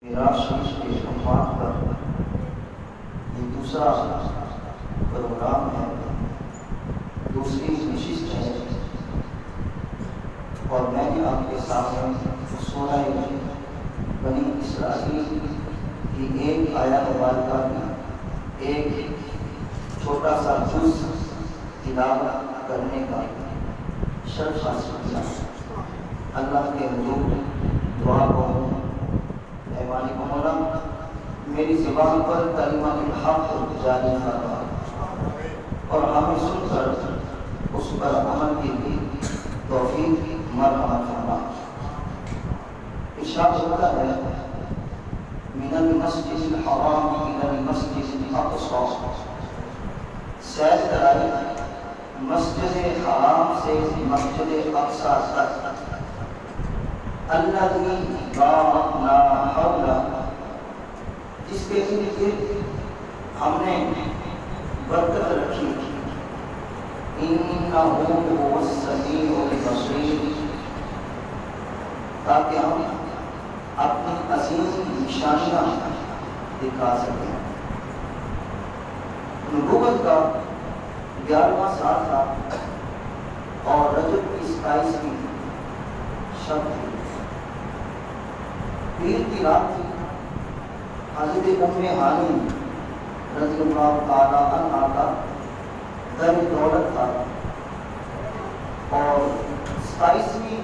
معراج شریف کے مقام پر یہ دوسرا پروگرام ہے، دوسری نشست ہے، اور میں نے آپ کے سامنے سورہ بنی اسرائیل کی ایک آیت مبارکہ کی ایک چھوٹا سا جز تلاوت کرنے کا شرف حاصل کیا۔ اللہ کے حضور دعا کروں، اے مالک مولا میری زبان پر کلمہ الحق جاری فرما اور ہمیں سن کر اس پر عمل کی بھی توفیق مرحمت فرما۔ ارشاد ہوتا ہے من المسجد الحرام الى المسجد الاقصى، سیر کرائی مسجد حرام سے مسجد اقصی تک، الذی بارکنا حولہ، جس کے لیے ہم نے برکت رکھی، انہ هو السمیع البصیر، تاکہ ہم اپنی عظیم نشانیاں دکھا سکیں۔ نبوت کا 11واں سال تھا اور رجب کی 27ویں شب تھی، پیر کی رات تھی۔ حضرت ام ہانی رضی اللہ تعالیٰ عنہا کا در دولت تھا، اور 27ویں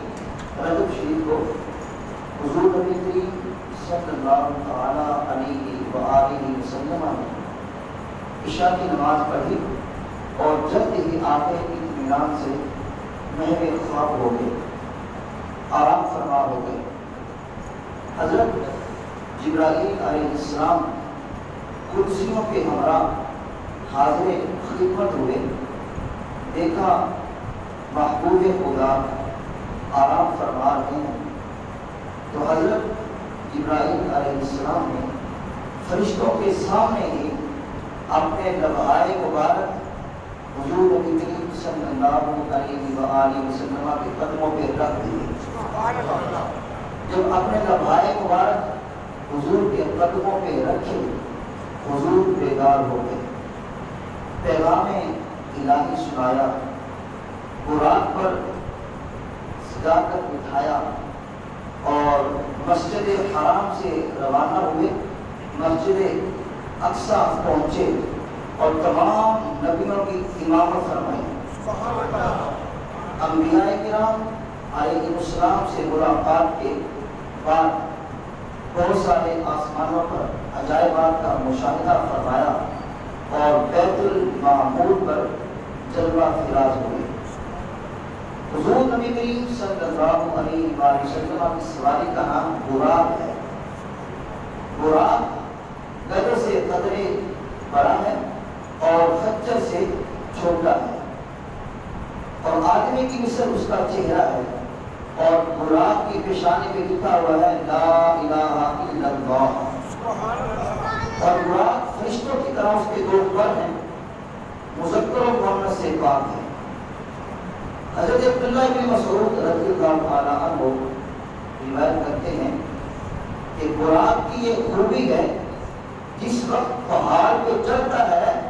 رجب شریف کو حضور نبی کریم صلی اللہ تعالیٰ علیہ وآلہ وسلم نے عشاء کی نماز پڑھی اور جلد ہی آتے اطمینان سے محو خواب ہو گئے، آرام فرما ہو گئے۔ حضرت جبرائیل علیہ السلام کرسیوں کے ہمراہ حاضر خدمت ہوئے، دیکھا محبوب خدا آرام فرما رہے ہیں، تو حضرت جبرائیل علیہ السلام نے فرشتوں کے سامنے ہی اپنے لبہائے مبارک حضور نبی کریم صلی اللہ علیہ وآلہ وسلم کے قدموں پہ رکھ دیے۔ جب اپنے لبہائے مبارک حضور کے قدموں پہ رکھے، حضور بیدار ہو گئے، پیغام الہی سنایا، براق پر سجا کر بٹھایا اور مسجد حرام سے روانہ ہوئے، مسجد اقصی پہنچے اور تمام نبیوں کی امامت فرمائی۔ انبیاء کرام علیہ السلام سے ملاقات کے بعد بہت سارے آسمانوں پر عجائبات کا مشاہدہ فرمایا اور بیت المعمور پر جلوہ فراز ہوئے۔ حضور نبی کریم صلی اللہ علیہ وآلہ وسلم کی سواری کا نام براق ہے۔ براق گدے سے قدرے بڑا ہے اور خچر سے چھوٹا ہے، اور آدمی کی مثل اس کا چہرہ ہے، اور براق کی پیشانی پہ لکھا ہوا ہے لا الہ الا اللہ، اور براق فرشتوں کی طرح اس کے دو پر ہیں، مذکر و مؤنث سے پاک ہے۔ حضرت عبداللہ بن مسعود رضی اللہ تعالیٰ عنہ روایت کرتے ہیں کہ براق کی یہ خوبی ہے، جس وقت پہاڑ پہ چڑھتا ہے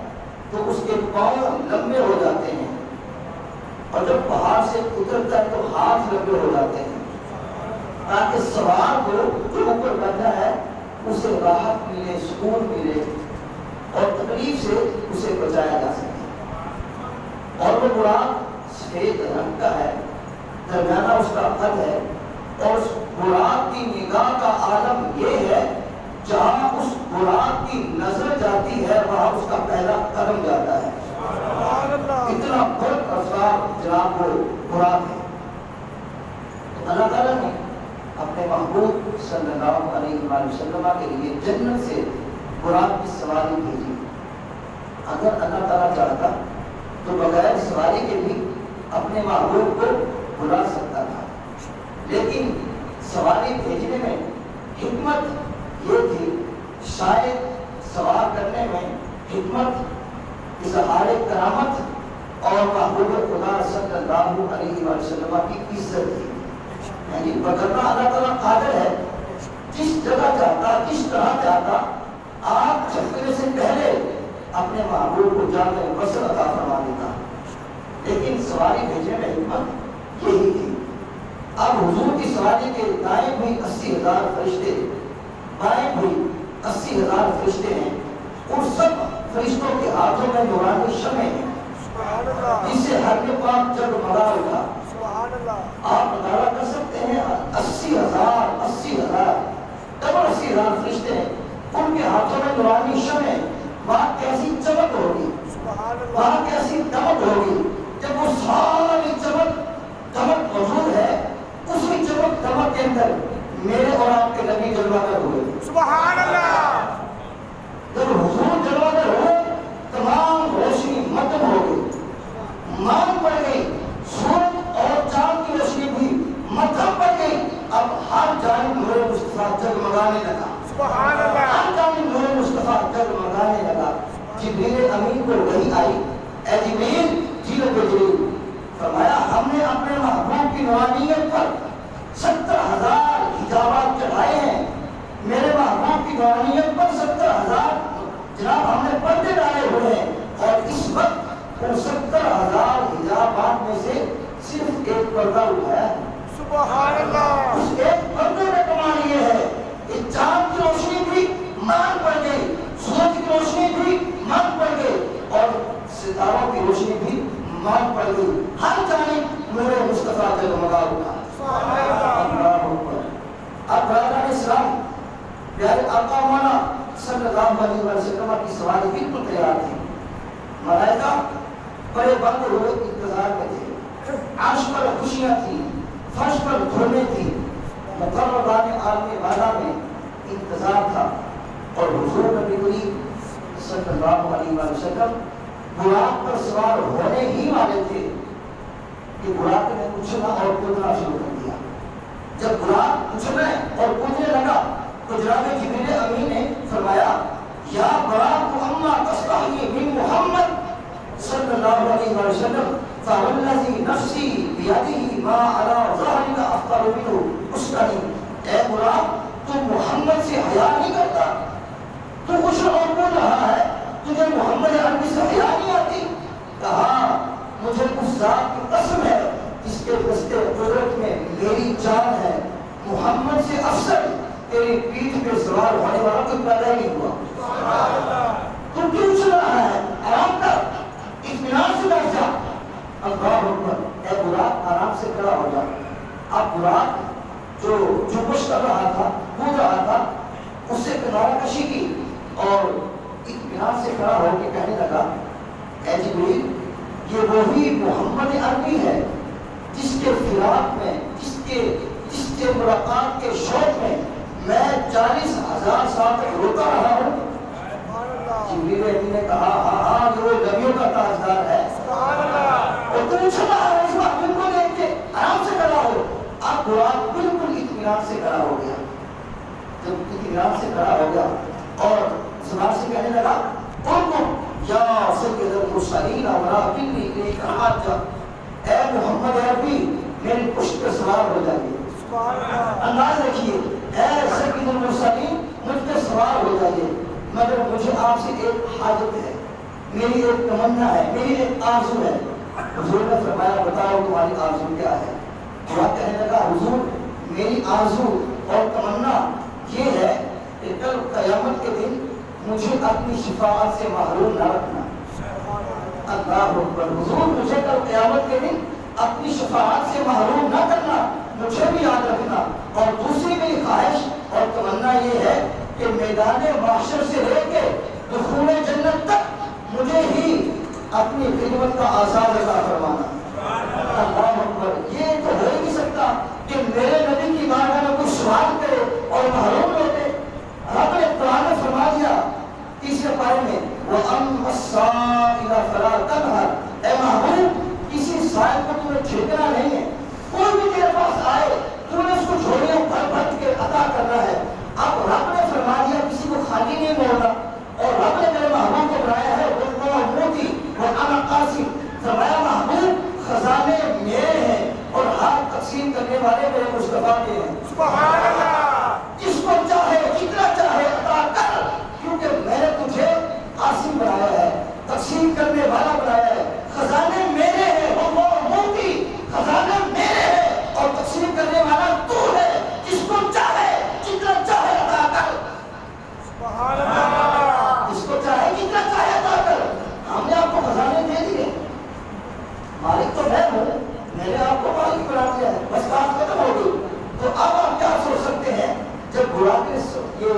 تو اس کے پاؤں لمبے ہو جاتے ہیں، اور جب پہاڑ سے اترتا ہے تو ہاتھ لمبے ہو جاتے ہیں، تاکہ سوار کو جو اوپر بیٹھا ہے اسے راحت ملے، سکون ملے اور تکلیف سے اسے بچایا جا سکے۔ اور وہ براق سفید رنگ کا ہے، درمیانہ اس کا قد ہے، اور اس براق کی نگاہ کا عالم یہ ہے جہاں اس براق کی نظر جاتی ہے وہاں اس کا پہلا قدم جاتا ہے۔ اتنا بلند رفتار جناب وہ براق ہے۔ تو اللہ تعالیٰ نے اپنے محبوب صلی اللہ علیہ وآلہ وسلم کے لیے جنت سے براق کی سواری بھیجی۔ اگر اللہ تعالیٰ چاہتا تو بغیر سواری کے بھی اپنے محبوب کو بلا سکتا تھا، لیکن سواری بھیجنے میں حکمت یہ تھی، شاید سوار کرنے میں حکمت اظہار کرامت اور محبوب خدا صلی اللہ علیہ وسلم کی عزت تھی۔ یعنی بگرنا اللہ تعالیٰ قادر ہے جس جگہ جاتا، جس طرح جاتا، آپ چھپنے سے پہلے اپنے محبوب کو جا کر وصل عطا فرما دیتا. لیکن سواری بھیجنے میں حکمت یہی تھی. اب حضور کی سواری کے دائیں بھی 80,000 فرشتے، بائیں بھی 80,000 فرشتے ہیں. ان سب فرشتوں کے ہاتھوں میں نورانی شمع ہیں جس سے ہر کے پاس جگمگا اٹھا. آپ مطالعہ کر سکتے ہیں 80,000 ڈبل 80,000 فرشتے ہیں. ان کے ہاتھوں میں نورانی شمع ہے. وہاں کیسی چمک ہوگی، وہاں کیسی دمک ہوگی جب وہ ساری چمک دمک موجود ہے. اسی چمک دمک کے اندر میرے اور آپ کے نبی جلوہ گر ہوئے. سبحان اللہ. جب حضور جلوہ گر ہوئے تمام روشنی مدم ہو گئی، مان پڑ گئی. سورج اور چاند کی روشنی بھی مدھم پڑ گئی. اب ہر جانب نور مصطفیٰ جگمگانے لگا. سبحان اللہ. ہر جانب نور مصطفیٰ جگمگانے لگا. جبریل امین کو وحی آئی، اے جبریل جیل کو جبریل فرمایا ہم نے اپنے محبوب کی نورانیت پر 70,000 حجابات چڑھائے ہیں. میرے محبوب کی نورانیت پر 70,000 جناب ہم نے پردے ڈالے ہوئے ہیں. اور اس وقت ان 70,000 حجابات میں سے صرف ایک پردہ اٹھایا ہے. سبحان اللہ. اس ایک پردے میں کمال یہ ہے کہ چاند کی روشنی بھی مان پڑ گئی، سورج کی روشنی بھی مان پڑ گئی، اور ستاروں کی روشنی بھی مان پڑ گئی. ہر جانب نور مصطفیٰ جگمگا اٹھا. اب برادران اسلام، پیارے آقا مولانا صلی اللہ علیہ وسلم کی سواری بالکل تیار تھی. ملائکہ بڑے بند ہوئے انتظار میں تھے. عرش پر خوشیاں تھی، فرش پر دھونے تھی. مقربان عالم والا میں انتظار تھا. اور حضور نبی کریم صلی اللہ علیہ وسلم براق پر سوار ہونے ہی والے تھے کہ براق نے اچھلنا اور کودنا شروع کر دیا. جب براق اچھلنے اور کودنے لگا تو جناب جبریل امین نے فرمایا یا براق اما تستحی من محمد صلی اللہ علیہ وسلم فوالذی نفسی بیدہ ما علی ظہرک افضل منہ اسکنی. اے براق تو محمد سے حیا نہیں کرتا، تو کچھ اور بول رہا ہے، تجھے محمد عربی سے حیا نہیں آتی؟ کہا مجھے اس ذات کی قسم ہے جس کے دستے قدرت میں میری جان ہے، محمد سے افضل تیری پیٹھ پہ سوار ہونے والا کوئی پیدا ہی نہیں ہوا. تو کیوں چل رہا ہے؟ آرام کر، اطمینان سے بیٹھ جا. اللہ اکبر. اے براق آرام سے کھڑا ہو جا. اب براق جو جنبش کر رہا تھا، کود رہا تھا، اس سے کنارہ کشی کی اور اطمینان سے کھڑا ہو کے کہنے لگا اے جبریل یہ وہی محمد عربی ہے جس کے فراق میں، جس کے ملاقات کے شوق میں 40,000 سال تک روتا رہا ہوں. جبریل امین نے کہا ہاں یہ وہ نبیوں کا تاجدار ہے. اور تو چھپا ہے اس وقت ان کو دیکھ کے آرام سے کھڑا ہو. اب براق بالکل اطمینان سے کھڑا ہو گیا. جب اطمینان سے کھڑا ہو گیا اور زبان سے کہنے لگا قم یا سید المرسلین وراقبنی الیک حاجہ. اے محمد عربی میری پشت پر سوار ہو جائیے. انداز رکھیے، اے سید المرسلین مجھ پہ سوار ہو جائیے، مگر مجھے آپ سے ایک حاجت ہے، میری ایک تمنا ہے، میری ایک آرزو ہے. حضور نے فرمایا بتاؤ تمہاری آرزو کیا ہے؟ وہ کہنے لگا حضور میری آرزو اور تمنا یہ ہے کہ کل قیامت کے دن مجھے اپنی شفاعت سے محروم نہ رکھنا. اللہ اکبر. حضور مجھے کل قیامت کے دن اپنی شفاعت سے محروم نہ کرنا، مجھے بھی یاد رکھنا. اور دوسری میری خواہش اور تمنا یہ ہے کہ میدان محشر سے لے کے دخول جنت تک مجھے ہی اپنی خدمت کا آزاد عطا فرمانا. اللہ اکبر. یہ تو ہو ہی نہیں سکتا کہ میرے نبی کی بارگاہ میں کوئی سوال کرے اور محروم ہوتے. رب نے قرآن میں فرما دیا تیسرے پارے میں وَأَمَّا السَّائِلَ فَلَا تَنْهَرْ. اے محبوب کسی سائل کو تمہیں جھکنا نہیں ہے. کوئی بھی تیرے پاس آئے تو نے اس کو جھولیاں بھر بھر کے عطا کرنا ہے. اب رب نے فرما دیا کسی کو خالی نہیں موڑنا. اور رب نے میرے محبوب کو بنایا ہے وَاللَّهُ مُوتِي وَأَنَا قَاسِمٌ. فرمایا محبوب خزانے میرے ہیں اور ہاتھ تقسیم کرنے والے میرے مصطفیٰ کے ہیں. سبحان اللہ. جس کو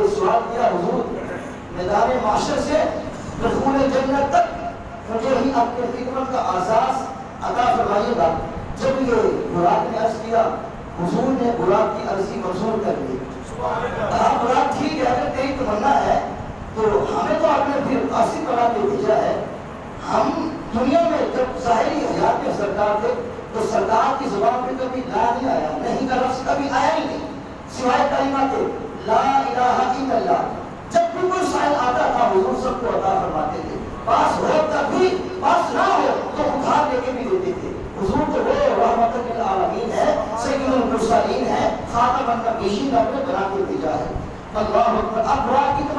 یہ سوال کیا حضور میدان معاشر سے دخول جنت تک مجھے ہی اپنے خدمت کا احساس عطا فرمائیے گا. جب یہ براق نے عرض کیا حضور نے براق کی عرضی منظور کر لی. کہا براق ٹھیک ہے اگر تیری تمنا ہے تو ہمیں تو آپ نے پھر قاصد بنا کے بھیجا ہے. ہم دنیا میں جب ظاہری حیات میں سرکار تھے تو سرکار کی زبان پہ کبھی لا نہیں آیا, نہیں کا لفظ کبھی آیا ہی نہیں سوائے کلمات لا الہ الا اللہ. جب بھی کوئی سائل آتا تھا حضور سب کو عطا فرماتے تھے. پاس ہو تب بھی, پاس نہ ہو تو اٹھا لے کے بھی دیتے تھے. حضور تو وہ رحمت للعالمین ہے, سید المرسلین ہے, خاتم النبیین, اپنے بنا کے بھیجا ہے. اللہ اکبر. اب